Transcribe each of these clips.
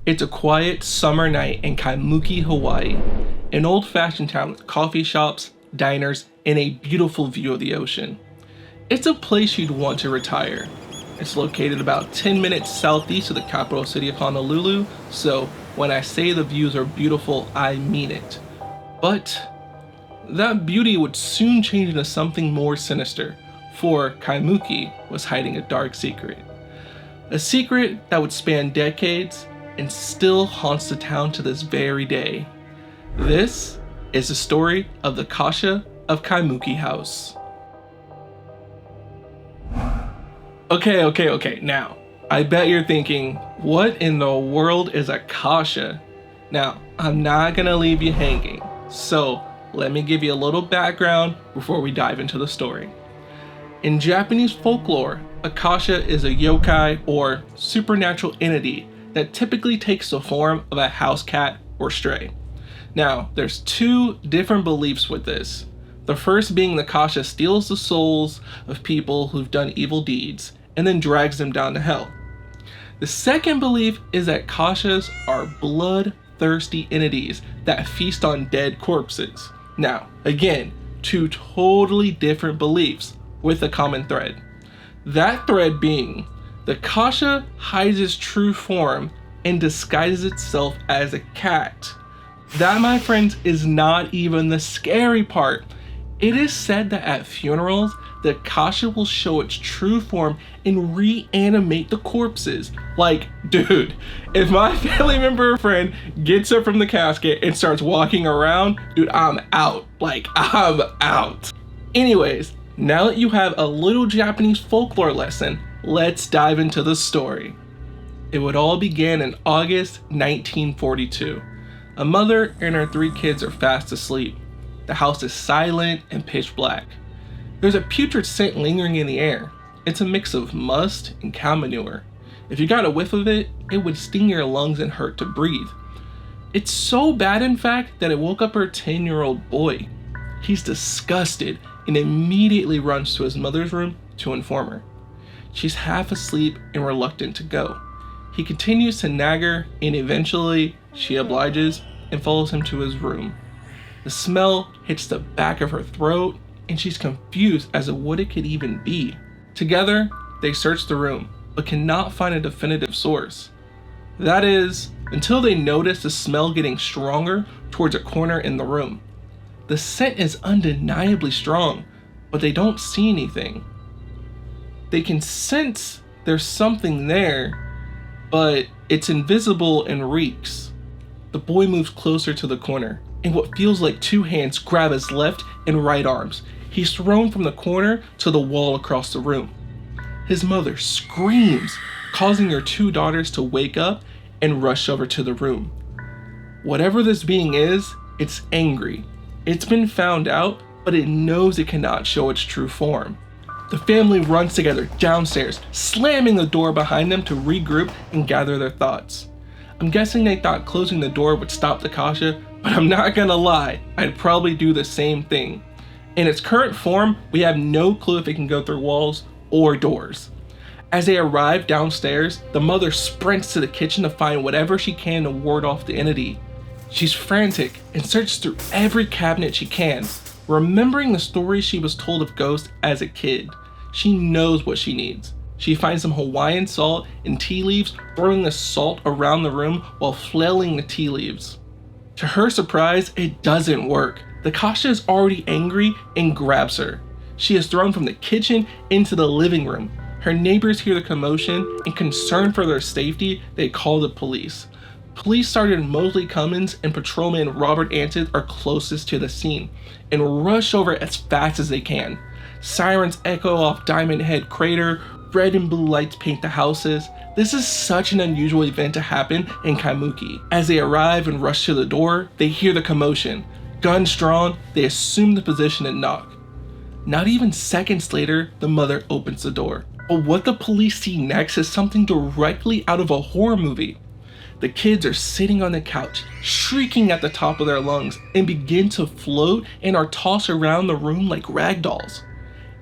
It's a quiet summer night in Kaimuki, Hawaii, an old-fashioned town with coffee shops, diners, and a beautiful view of the ocean. It's a place you'd want to retire. It's located about 10 minutes southeast of the capital city of Honolulu, so when I say the views are beautiful, I mean it. But that beauty would soon change into something more sinister, for Kaimuki was hiding a dark secret. A secret that would span decades and still haunts the town to this very day. This is the story of the Kasha of Kaimuki House. Okay, now, I bet you're thinking, what in the world is a Kasha? Now, I'm not gonna leave you hanging, so let me give you a little background before we dive into the story. In Japanese folklore, a Kasha is a yokai or supernatural entity that typically takes the form of a house cat or stray. Now, there's two different beliefs with this. The first being the Kasha steals the souls of people who've done evil deeds and then drags them down to hell. The second belief is that Kashas are bloodthirsty entities that feast on dead corpses. Now, again, two totally different beliefs with a common thread. That thread being, the Kasha hides its true form and disguises itself as a cat. That, my friends, is not even the scary part. It is said that at funerals, the Kasha will show its true form and reanimate the corpses. Like, dude, if my family member or friend gets up from the casket and starts walking around, dude, I'm out. Like, I'm out. Anyways, now that you have a little Japanese folklore lesson, let's dive into the story. It would all begin in August 1942. A mother and her 3 kids are fast asleep. The house is silent and pitch black. There's a putrid scent lingering in the air. It's a mix of must and cow manure. If you got a whiff of it, it would sting your lungs and hurt to breathe. It's so bad, in fact, that it woke up her 10-year-old boy. He's disgusted and immediately runs to his mother's room to inform her. She's half asleep and reluctant to go. He continues to nag her, and eventually she obliges and follows him to his room. The smell hits the back of her throat, and she's confused as to what it could even be. Together, they search the room, but cannot find a definitive source. That is, until they notice the smell getting stronger towards a corner in the room. The scent is undeniably strong, but they don't see anything. They can sense there's something there, but it's invisible and reeks. The boy moves closer to the corner, and what feels like 2 hands grab his left and right arms. He's thrown from the corner to the wall across the room. His mother screams, causing her 2 daughters to wake up and rush over to the room. Whatever this being is, it's angry. It's been found out, but it knows it cannot show its true form. The family runs together downstairs, slamming the door behind them to regroup and gather their thoughts. I'm guessing they thought closing the door would stop the Kasha, but I'm not gonna lie, I'd probably do the same thing. In its current form, we have no clue if it can go through walls or doors. As they arrive downstairs, the mother sprints to the kitchen to find whatever she can to ward off the entity. She's frantic and searches through every cabinet she can, remembering the stories she was told of ghosts as a kid. She knows what she needs. She finds some Hawaiian salt and tea leaves, throwing the salt around the room while flailing the tea leaves. To her surprise, it doesn't work. The Kasha is already angry and grabs her. She is thrown from the kitchen into the living room. Her neighbors hear the commotion, and concerned for their safety, they call the police. Police Sergeant Mosley Cummins and Patrolman Robert Antis are closest to the scene and rush over as fast as they can. Sirens echo off Diamond Head Crater, red and blue lights paint the houses. This is such an unusual event to happen in Kaimuki. As they arrive and rush to the door, they hear the commotion. Guns drawn, they assume the position and knock. Not even seconds later, the mother opens the door. But what the police see next is something directly out of a horror movie. The kids are sitting on the couch, shrieking at the top of their lungs, and begin to float and are tossed around the room like rag dolls.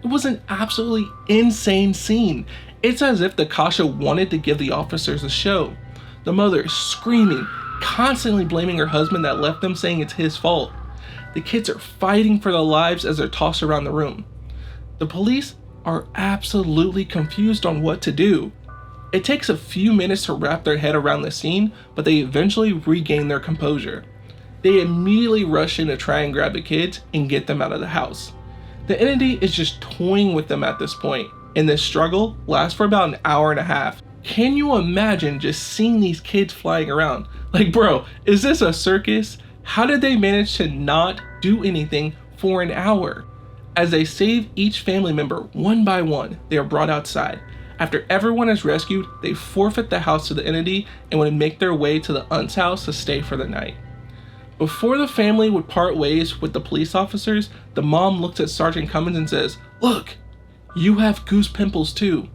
It was an absolutely insane scene. It's as if the Kasha wanted to give the officers a show. The mother is screaming, constantly blaming her husband that left them, saying it's his fault. The kids are fighting for their lives as they're tossed around the room. The police are absolutely confused on what to do. It takes a few minutes to wrap their head around the scene, but they eventually regain their composure. They immediately rush in to try and grab the kids and get them out of the house. The entity is just toying with them at this point, and this struggle lasts for about an hour and a half. Can you imagine just seeing these kids flying around? Like, bro, is this a circus? How did they manage to not do anything for an hour? As they save each family member one by one, they are brought outside. After everyone is rescued, they forfeit the house to the entity and would make their way to the aunt's house to stay for the night. Before the family would part ways with the police officers, the mom looks at Sergeant Cummins and says, "Look, you have goose pimples too,"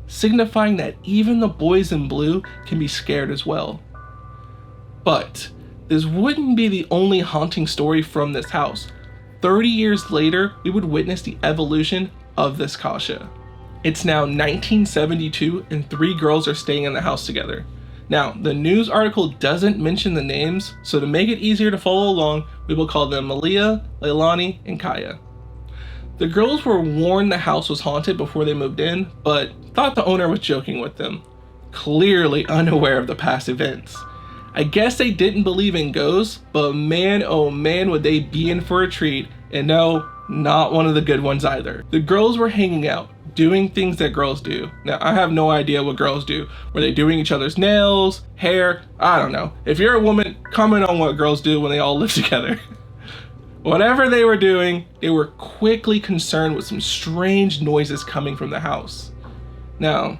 signifying that even the boys in blue can be scared as well. But this wouldn't be the only haunting story from this house. 30 years later, we would witness the evolution of this Kasha. It's now 1972 and 3 girls are staying in the house together. Now, the news article doesn't mention the names, so to make it easier to follow along, we will call them Malia, Leilani, and Kaya. The girls were warned the house was haunted before they moved in, but thought the owner was joking with them, clearly unaware of the past events. I guess they didn't believe in ghosts, but man oh man would they be in for a treat, and no, not one of the good ones either. The girls were hanging out, doing things that girls do. Now, I have no idea what girls do. Were they doing each other's nails, hair? I don't know. If you're a woman, comment on what girls do when they all live together. Whatever they were doing, they were quickly concerned with some strange noises coming from the house. Now,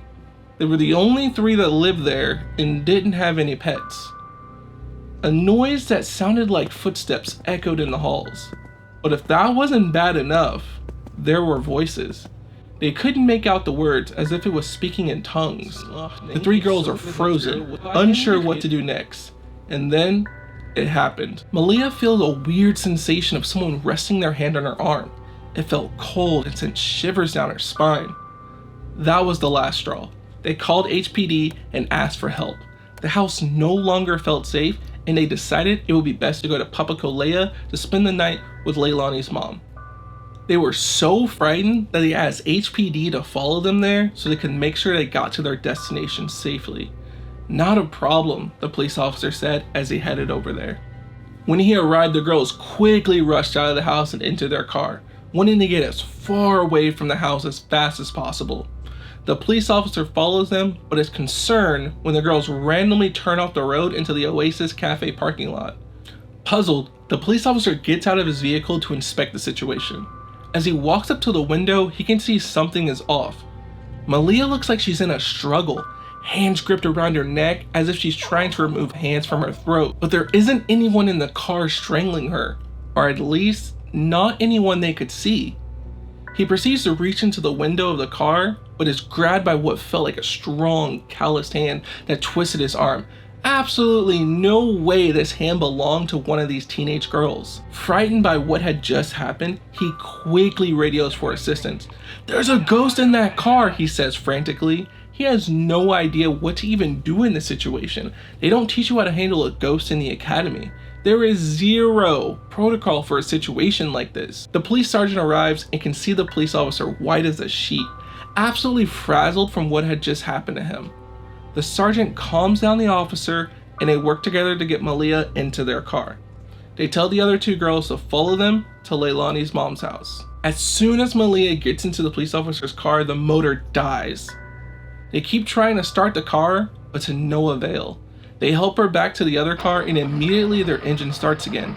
they were the only 3 that lived there and didn't have any pets. A noise that sounded like footsteps echoed in the halls. But if that wasn't bad enough, there were voices. They couldn't make out the words, as if it was speaking in tongues. The 3 girls are frozen, unsure what to do next. And then, it happened. Malia feels a weird sensation of someone resting their hand on her arm. It felt cold and sent shivers down her spine. That was the last straw. They called HPD and asked for help. The house no longer felt safe, and they decided it would be best to go to Papakolea to spend the night with Leilani's mom. They were so frightened that they asked HPD to follow them there so they could make sure they got to their destination safely. "Not a problem," the police officer said as he headed over there. When he arrived, the girls quickly rushed out of the house and into their car, wanting to get as far away from the house as fast as possible. The police officer follows them, but is concerned when the girls randomly turn off the road into the Oasis Cafe parking lot. Puzzled, the police officer gets out of his vehicle to inspect the situation. As he walks up to the window, he can see something is off. Malia looks like she's in a struggle, hands gripped around her neck as if she's trying to remove hands from her throat, but there isn't anyone in the car strangling her, or at least not anyone they could see. He proceeds to reach into the window of the car, but is grabbed by what felt like a strong, calloused hand that twisted his arm. Absolutely no way this hand belonged to one of these teenage girls. Frightened by what had just happened, he quickly radios for assistance. "There's a ghost in that car," he says frantically. He has no idea what to even do in this situation. They don't teach you how to handle a ghost in the academy. There is zero protocol for a situation like this. The police sergeant arrives and can see the police officer white as a sheet, absolutely frazzled from what had just happened to him. The sergeant calms down the officer and they work together to get Malia into their car. They tell the other 2 girls to follow them to Leilani's mom's house. As soon as Malia gets into the police officer's car, the motor dies. They keep trying to start the car, but to no avail. They help her back to the other car and immediately their engine starts again.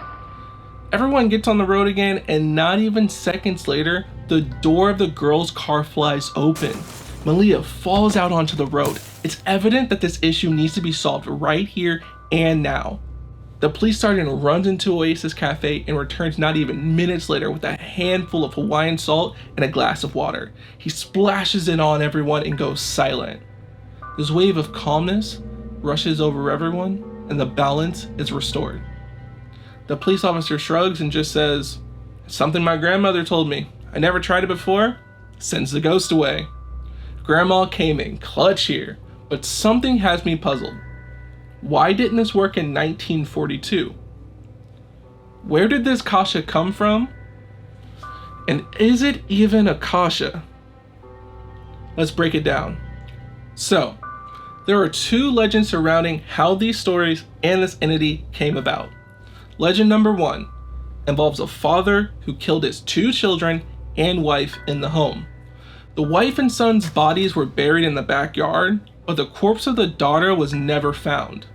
Everyone gets on the road again, and not even seconds later, the door of the girl's car flies open. Malia falls out onto the road. It's evident that this issue needs to be solved right here and now. The police sergeant runs into Oasis Cafe and returns not even minutes later with a handful of Hawaiian salt and a glass of water. He splashes it on everyone and goes silent. This wave of calmness rushes over everyone and the balance is restored. The police officer shrugs and just says, "It's something my grandmother told me. I never tried it before. Sends the ghost away." Grandma came in clutch here, but something has me puzzled. Why didn't this work in 1942? Where did this kasha come from? And is it even a kasha? Let's break it down. So, there are two legends surrounding how these stories and this entity came about. Legend number 1 involves a father who killed his 2 children and wife in the home. The wife and son's bodies were buried in the backyard, but the corpse of the daughter was never found,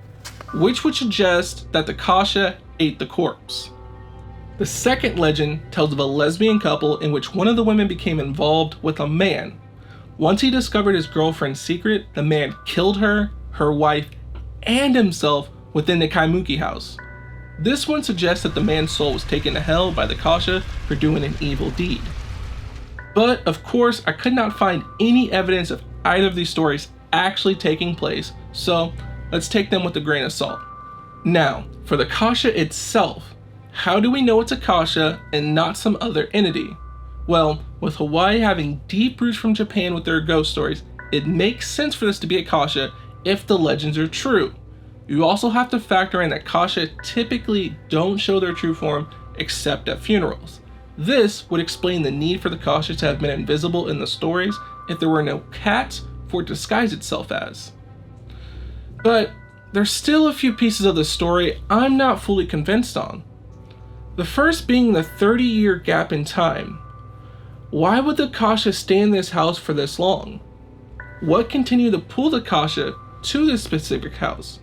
which would suggest that the kasha ate the corpse. The second legend tells of a lesbian couple in which one of the women became involved with a man. Once he discovered his girlfriend's secret, the man killed her, her wife, and himself within the Kaimuki house. This one suggests that the man's soul was taken to hell by the kasha for doing an evil deed. But of course, I could not find any evidence of either of these stories actually taking place, so let's take them with a grain of salt. Now, for the kasha itself, how do we know it's a kasha and not some other entity? Well, with Hawaii having deep roots from Japan with their ghost stories, it makes sense for this to be a kasha if the legends are true. You also have to factor in that kasha typically don't show their true form except at funerals. This would explain the need for the kasha to have been invisible in the stories if there were no cats for it to disguise itself as. But there's still a few pieces of the story I'm not fully convinced on. The first being the 30-year gap in time. Why would the kasha stay in this house for this long? What continued to pull the kasha to this specific house?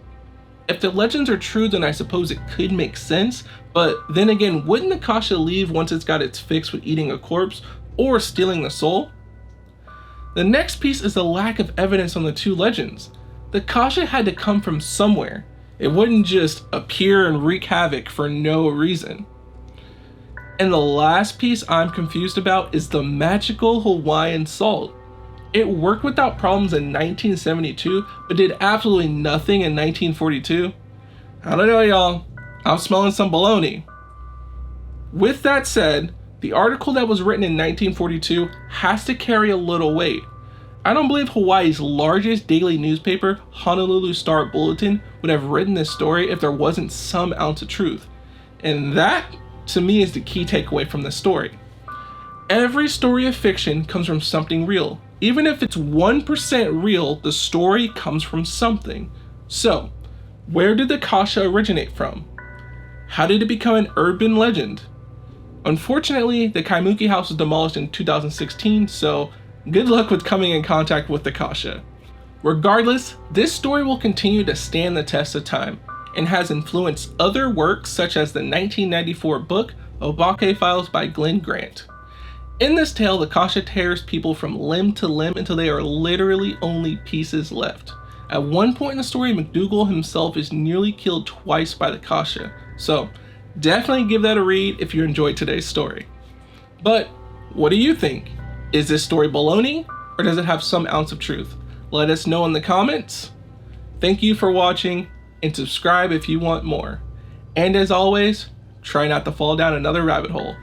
If the legends are true, then I suppose it could make sense, but then again, wouldn't the kasha leave once it's got its fix with eating a corpse or stealing the soul? The next piece is the lack of evidence on the two legends. The kasha had to come from somewhere. It wouldn't just appear and wreak havoc for no reason. And the last piece I'm confused about is the magical Hawaiian salt. It worked without problems in 1972, but did absolutely nothing in 1942. I don't know, y'all. I'm smelling some baloney. With that said, the article that was written in 1942 has to carry a little weight. I don't believe Hawaii's largest daily newspaper, Honolulu Star Bulletin, would have written this story if there wasn't some ounce of truth. And that, to me, is the key takeaway from this story. Every story of fiction comes from something real. Even if it's 1% real, the story comes from something. So, where did the kasha originate from? How did it become an urban legend? Unfortunately, the Kaimuki house was demolished in 2016, so good luck with coming in contact with the kasha. Regardless, this story will continue to stand the test of time and has influenced other works such as the 1994 book Obake Files by Glenn Grant. In this tale, the kasha tears people from limb to limb until they are literally only pieces left. At one point in the story, McDougal himself is nearly killed twice by the kasha, so definitely give that a read if you enjoyed today's story. But what do you think? Is this story baloney, or does it have some ounce of truth? Let us know in the comments. Thank you for watching, and subscribe if you want more. And as always, try not to fall down another rabbit hole.